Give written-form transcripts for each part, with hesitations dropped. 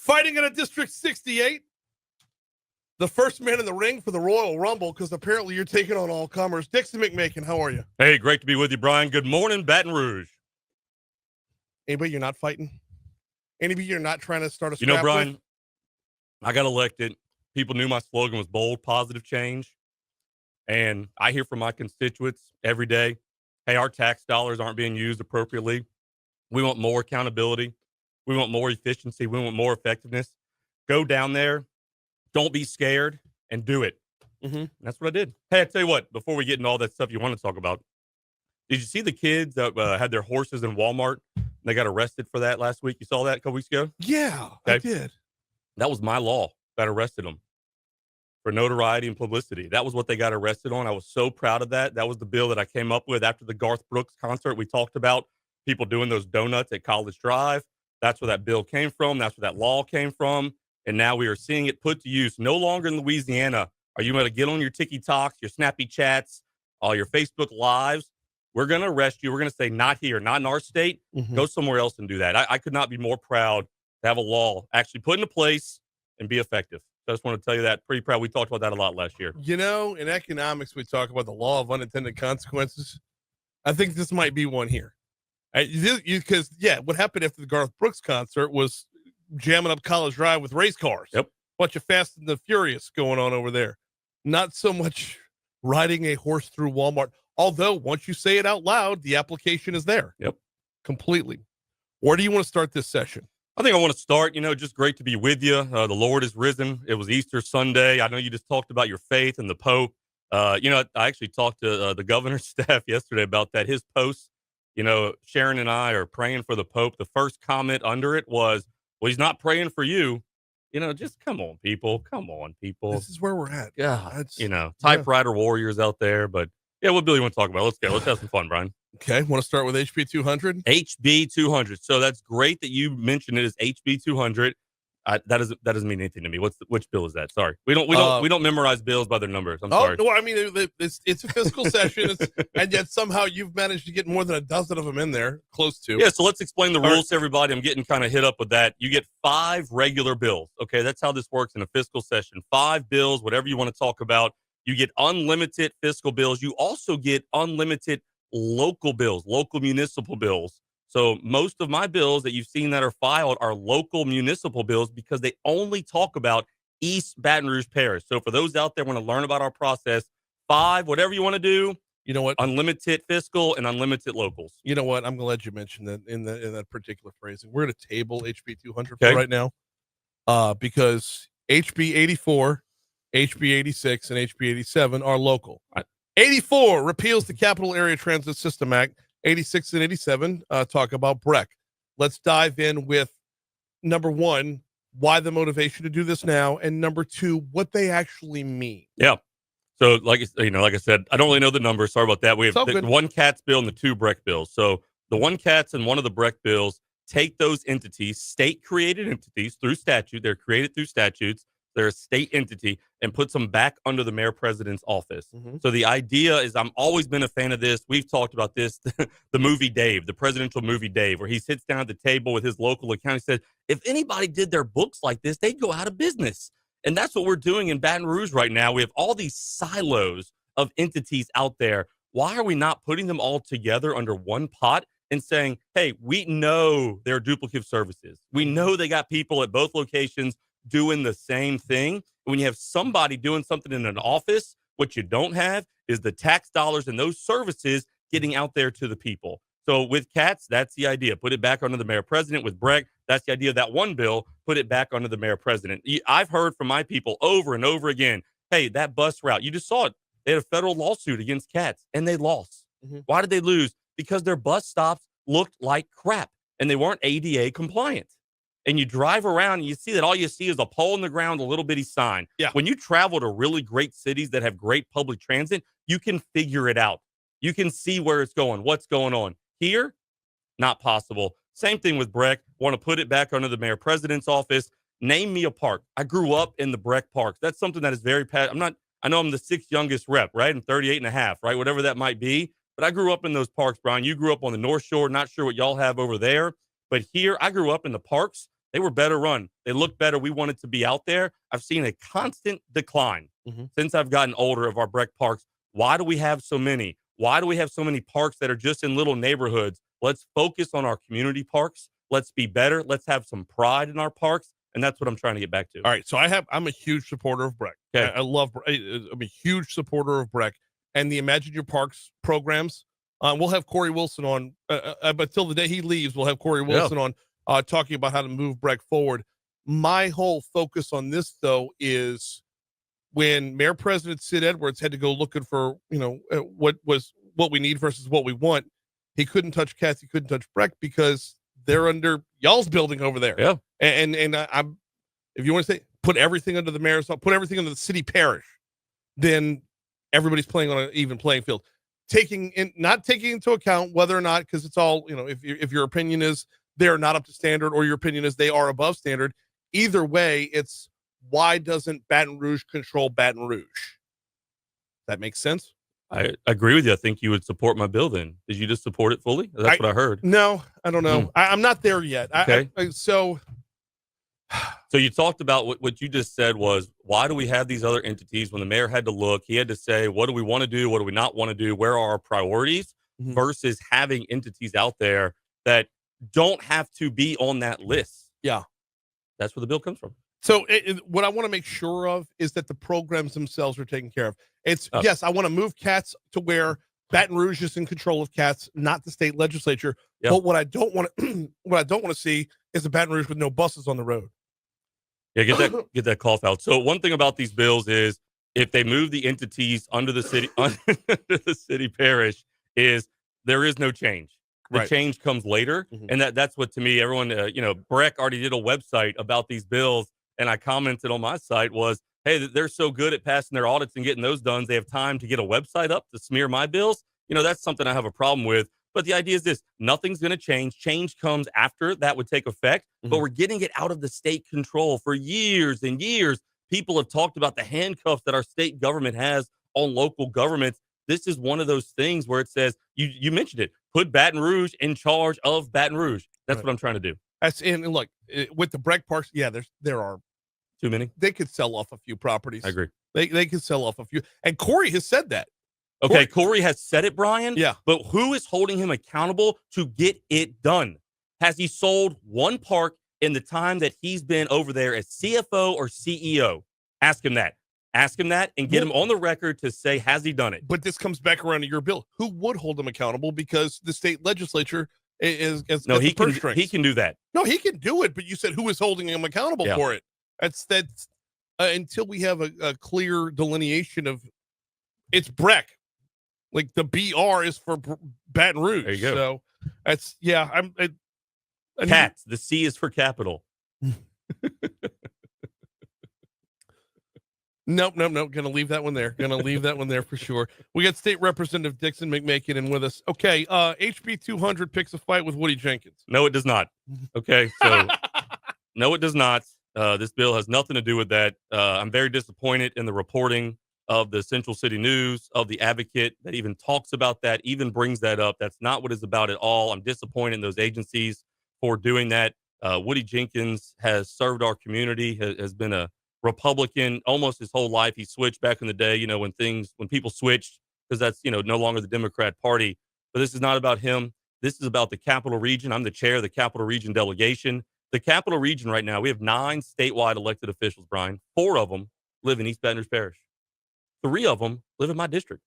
Fighting in a District 68. The first man in the ring for the Royal Rumble, because apparently you're taking on all comers. Dixon McMakin, how are you? Hey, great to be with you, Brian. Good morning, Baton Rouge. Anybody you're not fighting? Anybody you're not trying to start a scrap Brian, with? I got elected. People knew my slogan was bold, positive change. And I hear from my constituents every day, hey, our tax dollars aren't being used appropriately. We want more accountability. We want more efficiency. We want more effectiveness. Go down there. Don't be scared and do it. Mm-hmm. That's what I did. Hey, I tell you what, before we get into all that stuff you want to talk about, did you see the kids that had their horses in Walmart? They got arrested for that last week. You saw that a couple weeks ago? Yeah, okay. I did. That was my law that arrested them for notoriety and publicity. That was what they got arrested on. I was so proud of that. That was the bill that I came up with after the Garth Brooks concert. We talked about people doing those donuts at College Drive. That's where that bill came from. That's where that law came from. And now we are seeing it put to use. No longer in Louisiana are you going to get on your TikToks, your Snappy Chats, all your Facebook Lives. We're going to arrest you. We're going to say, not here, not in our state. Mm-hmm. Go somewhere else and do that. I could not be more proud to have a law actually put into place and be effective. So I just want to tell you that. Pretty proud. We talked about that a lot last year. You know, in economics, we talk about the law of unintended consequences. I think this might be one here. Because, what happened after the Garth Brooks concert was jamming up College Drive with race cars. Yep. Bunch of Fast and the Furious going on over there. Not so much riding a horse through Walmart. Although, once you say it out loud, the application is there. Yep. Completely. Where do you want to start this session? I think I want to start, just great to be with you. The Lord is risen. It was Easter Sunday. I know you just talked about your faith and the Pope. I actually talked to the governor's staff yesterday about that. His post, Sharon and I are praying for the Pope. The first comment under it was, well, he's not praying for you. Just come on, people. Come on, people. This is where we're at. Yeah. Typewriter warriors out there. But, what bill you want to talk about? Let's go. Let's have some fun, Brian. Okay. Want to start with HB 200? HB 200. So that's great that you mentioned it as HB 200. That doesn't mean anything to me. Which bill is that? Sorry, we don't memorize bills by their numbers. I'm sorry. No, I mean it's a fiscal session, and yet somehow you've managed to get more than a dozen of them in there, close to. Yeah, so let's explain the rules to everybody. I'm getting kind of hit up with that. You get 5 regular bills. Okay, that's how this works in a fiscal session. 5 bills, whatever you want to talk about. You get unlimited fiscal bills. You also get unlimited local bills, local municipal bills. So most of my bills that you've seen that are filed are local municipal bills because they only talk about East Baton Rouge Parish. So for those out there want to learn about our process, 5, whatever you want to do, you know what? Unlimited fiscal and unlimited locals. You know what? I'm going to let you mention that in that particular phrasing. We're going to table HB 200 okay. for right now because HB 84, HB 86, and HB 87 are local. Right. 84 repeals the Capital Area Transit System Act. 86 and 87 talk about BREC. Let's dive in with number 1, why the motivation to do this now, and number 2, what they actually mean. Yeah. So like I said, I don't really know the numbers. Sorry about that. We have the 1 CATS bill and the 2 BREC bills. So the 1 CATS and one of the BREC bills take those entities, state-created entities through statute. They're created through statutes. They're a state entity, and puts them back under the mayor-president's office. Mm-hmm. So the idea is, I've always been a fan of this. We've talked about this, the movie Dave, the presidential movie Dave, where he sits down at the table with his local accountant. He says, if anybody did their books like this, they'd go out of business. And that's what we're doing in Baton Rouge right now. We have all these silos of entities out there. Why are we not putting them all together under one pot and saying, hey, we know they're duplicative services. We know they got people at both locations doing the same thing. When you have somebody doing something in an office, what you don't have is the tax dollars and those services getting out there to the people. So with CATS, that's the idea. Put it back under the mayor president. With BREC, that's the idea of that one bill. Put it back under the mayor president. I've heard from my people over and over again, hey, that bus route, you just saw it. They had a federal lawsuit against CATS and they lost. Mm-hmm. Why did they lose? Because their bus stops looked like crap and they weren't ADA compliant. And you drive around and you see that all you see is a pole in the ground, a little bitty sign. Yeah. When you travel to really great cities that have great public transit, you can figure it out. You can see where it's going, what's going on. Here, not possible. Same thing with BREC. Want to put it back under the mayor president's office. Name me a park. I grew up in the BREC parks. That's something that is very I know I'm the 6th youngest rep, right? I'm 38 and a half, right? Whatever that might be. But I grew up in those parks, Brian. You grew up on the North Shore. Not sure what y'all have over there. But here, I grew up in the parks. They were better run. They looked better. We wanted to be out there. I've seen a constant decline since I've gotten older of our BREC parks. Why do we have so many? Why do we have so many parks that are just in little neighborhoods? Let's focus on our community parks. Let's be better. Let's have some pride in our parks. And that's what I'm trying to get back to. All right. So I'm a huge supporter of BREC. Okay. I'm a huge supporter of BREC and the Imagine Your Parks programs. We'll have Corey Wilson on, but till the day he leaves, we'll have Corey Wilson on talking about how to move BREC forward. My whole focus on this, though, is when Mayor President Sid Edwards had to go looking for, what we need versus what we want. He couldn't touch CATS. He couldn't touch BREC because they're under y'all's building over there. Yeah. And I'm, if you want to say, put everything under the mayor's, put everything under the city parish, then everybody's playing on an even playing field. Not taking into account whether or not, because it's all, if your opinion is they're not up to standard or your opinion is they are above standard, either way, it's why doesn't Baton Rouge control Baton Rouge? That makes sense. I agree with you. I think you would support my bill then. Did you just support it fully? That's what I heard. No, I don't know. I'm not there yet. Okay. So you talked about what you just said was, why do we have these other entities when the mayor had to look? He had to say, what do we want to do? What do we not want to do? Where are our priorities versus having entities out there that don't have to be on that list? Yeah. That's where the bill comes from. So what I want to make sure of is that the programs themselves are taken care of. Yes, I want to move CATS to where Baton Rouge is in control of CATS, not the state legislature. Yep. But what I don't want to see is a Baton Rouge with no buses on the road. Yeah, get that cough out. So one thing about these bills is if they move the entities under the city parish, is there is no change. The change comes later, and that's what, to me, everyone, BREC already did a website about these bills, and I commented on my site was, hey, they're so good at passing their audits and getting those done, they have time to get a website up to smear my bills. That's something I have a problem with. But the idea is this: nothing's going to change. Change comes after that would take effect, but we're getting it out of the state control. For years and years, people have talked about the handcuffs that our state government has on local governments. This is one of those things where it says, you mentioned it, put Baton Rouge in charge of Baton Rouge. That's what I'm trying to do. And look, with the BREC parks, there are too many. They could sell off a few properties. I agree. They could sell off a few. And Corey has said that. Okay, Corey has said it, Brian. Yeah. But who is holding him accountable to get it done? Has he sold one park in the time that he's been over there as CFO or CEO? Ask him that. Ask him that and get him on the record to say, has he done it? But this comes back around to your bill. Who would hold him accountable? Because the state legislature is no, he can do that. No, he can do it. But you said who is holding him accountable for it? That's until we have a clear delineation of it's BREC. Like the BR is for Baton Rouge. There you go. So that's CATS. The C is for capital. Nope. Gonna leave that one there. For sure. We got State Representative Dixon McMakin in with us. Okay. HB 200 picks a fight with Woody Jenkins. No, it does not. Okay. So no, it does not. This bill has nothing to do with that. I'm very disappointed in the reporting of the Central City News, of the Advocate, that even talks about that, even brings that up. That's not what it's about at all. I'm disappointed in those agencies for doing that. Woody Jenkins has served our community, has been a Republican almost his whole life. He switched back in the day, when people switched, because that's, no longer the Democrat Party. But this is not about him. This is about the Capital Region. I'm the chair of the Capital Region delegation. The Capital Region right now, we have 9 statewide elected officials, Brian. 4 of them live in East Baton Rouge Parish. 3 of them live in my district.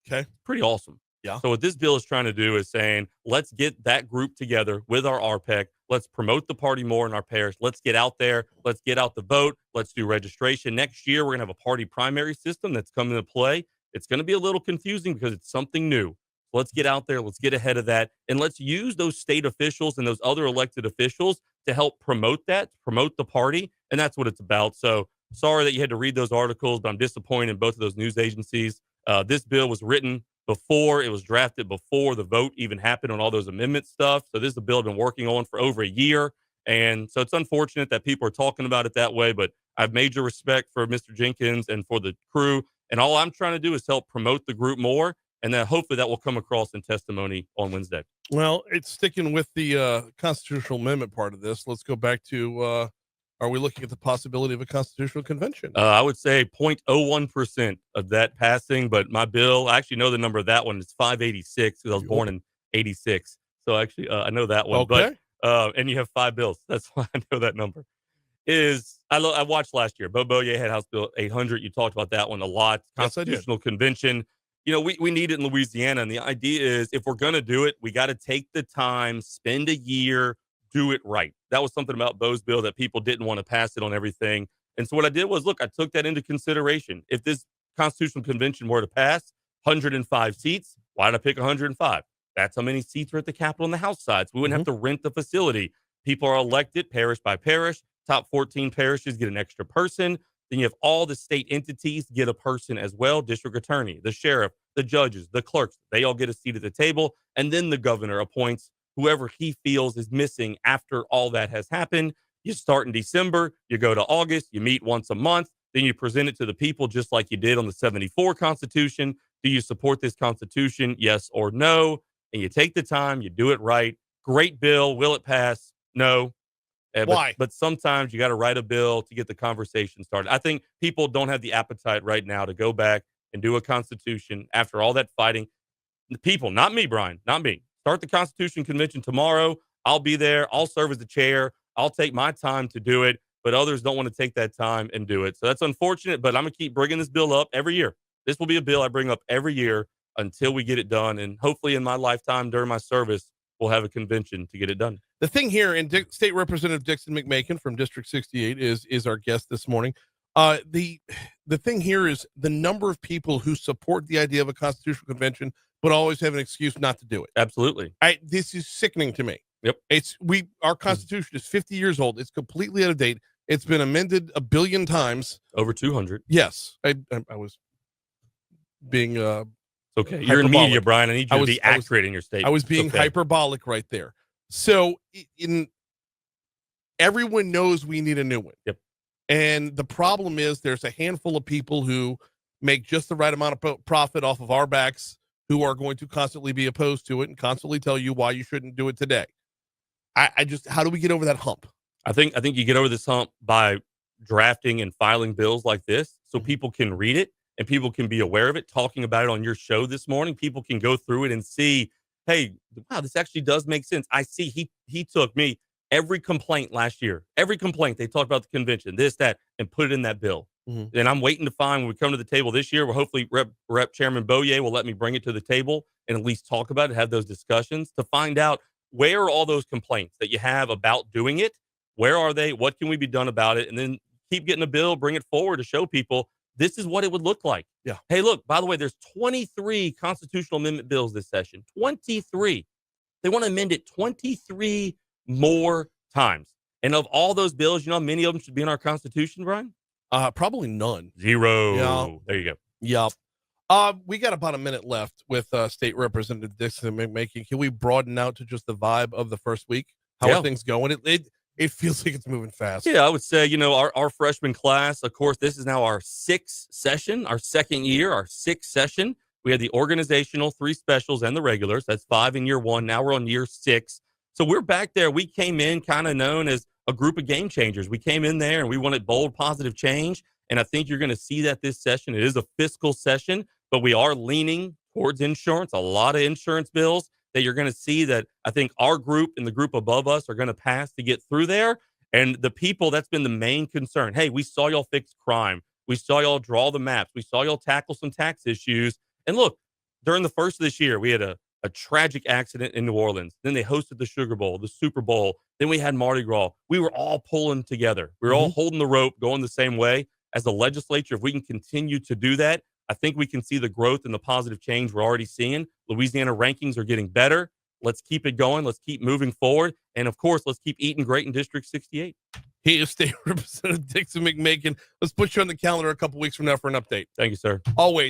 Okay. Pretty awesome. Yeah. So what this bill is trying to do is saying, let's get that group together with our RPEC. Let's promote the party more in our parish. Let's get out there. Let's get out the vote. Let's do registration. Next year, we're going to have a party primary system that's coming into play. It's going to be a little confusing because it's something new. Let's get out there. Let's get ahead of that. And let's use those state officials and those other elected officials to help promote that, promote the party. And that's what it's about. So sorry that you had to read those articles, but I'm disappointed in both of those news agencies. This bill was written before, it was drafted before the vote even happened on all those amendment stuff. So this is a bill I've been working on for over a year. And so it's unfortunate that people are talking about it that way, but I have major respect for Mr. Jenkins and for the crew. And all I'm trying to do is help promote the group more. And then hopefully that will come across in testimony on Wednesday. Well, it's sticking with the constitutional amendment part of this. Let's go back to, are we looking at the possibility of a constitutional convention? I would say 0.01% of that passing, but my bill, I actually know the number of that one. It's 586 because I was born in 86. So actually, I know that one. Okay. But and you have 5 bills. That's why I know that number. I watched last year. Bo Boye had House Bill 800. You talked about that one a lot. Yes, I did. Constitutional convention. We need it in Louisiana. And the idea is if we're going to do it, we got to take the time, spend a year, do it right. That was something about Bo's bill that people didn't want to pass it on everything. And so what I did was, look, I took that into consideration. If this constitutional convention were to pass 105 seats, why did I pick 105? That's how many seats are at the Capitol and the House sides. We wouldn't have to rent the facility. People are elected parish by parish. Top 14 parishes get an extra person. Then you have all the state entities get a person as well. District attorney, the sheriff, the judges, the clerks, they all get a seat at the table. And then the governor appoints whoever he feels is missing after all that has happened. You start in December, you go to August, you meet once a month, then you present it to the people just like you did on the 74 Constitution. Do you support this Constitution? Yes or no? And you take the time, you do it right. Great bill. Will it pass? No. Why? But sometimes you got to write a bill to get the conversation started. I think people don't have the appetite right now to go back and do a constitution after all that fighting. The people, not me, Brian, not me. Start the Constitution Convention tomorrow. I'll be there. I'll serve as the chair. I'll take my time to do it, but others don't want to take that time and do it. So that's unfortunate, but I'm going to keep bringing this bill up every year. This will be a bill I bring up every year until we get it done. And hopefully in my lifetime during my service, we'll have a convention to get it done. The thing here, and State Representative Dixon McMakin from District 68 is our guest this morning. The thing here is the number of people who support the idea of a constitutional convention, but always have an excuse not to do it. Absolutely. This is sickening to me. Yep. Our Constitution is 50 years old. It's completely out of date. It's been amended a billion times. Over 200. Yes. I was being okay. You're in media, Brian. I need you to be accurate in your statement. I was being hyperbolic right there. So everyone knows we need a new one. Yep. And the problem is there's a handful of people who make just the right amount of profit off of our backs who are going to constantly be opposed to it and constantly tell you why you shouldn't do it today. How do we get over that hump? I think you get over this hump by drafting and filing bills like this so people can read it and people can be aware of it, talking about it on your show this morning. People can go through it and see, hey, wow, this actually does make sense. I see he took me every complaint last year, every complaint they talked about the convention, this, that, and put it in that bill. Mm-hmm. And I'm waiting to find when we come to the table this year, where hopefully Rep Chairman Boye will let me bring it to the table and at least talk about it, have those discussions to find out where are all those complaints that you have about doing it? Where are they? What can we be done about it? And then keep getting a bill, bring it forward to show people this is what it would look like. Yeah. Hey, look, by the way, there's 23 constitutional amendment bills this session. 23. They want to amend it 23 more times. And of all those bills, you know how many of them should be in our Constitution, Brian? Probably none. 0. Yeah. There you go. Yep. We got about a minute left with State Representative Dixon McMakin. Can we broaden out to just the vibe of the first week? How are things going? It feels like it's moving fast. Yeah, I would say, our freshman class, of course, this is now our 6th session, our second year, our 6th session. We had the organizational, 3 specials, and the regulars. That's 5 in year 1. Now we're on year 6. So we're back there. We came in kind of known as a group of game changers. We came in there and we wanted bold, positive change. And I think you're going to see that this session. It is a fiscal session, but we are leaning towards insurance, a lot of insurance bills that you're going to see that I think our group and the group above us are going to pass to get through there. And the people, that's been the main concern. Hey, we saw y'all fix crime. We saw y'all draw the maps. We saw y'all tackle some tax issues. And look, during the first of this year, we had a tragic accident in New Orleans. Then they hosted the Sugar Bowl, the Super Bowl. Then we had Mardi Gras. We were all pulling together. We were all holding the rope, going the same way. As a legislature, if we can continue to do that, I think we can see the growth and the positive change we're already seeing. Louisiana rankings are getting better. Let's keep it going. Let's keep moving forward. And, of course, let's keep eating great in District 68. He is State Representative Dixon McMakin. Let's put you on the calendar a couple weeks from now for an update. Thank you, sir. Always.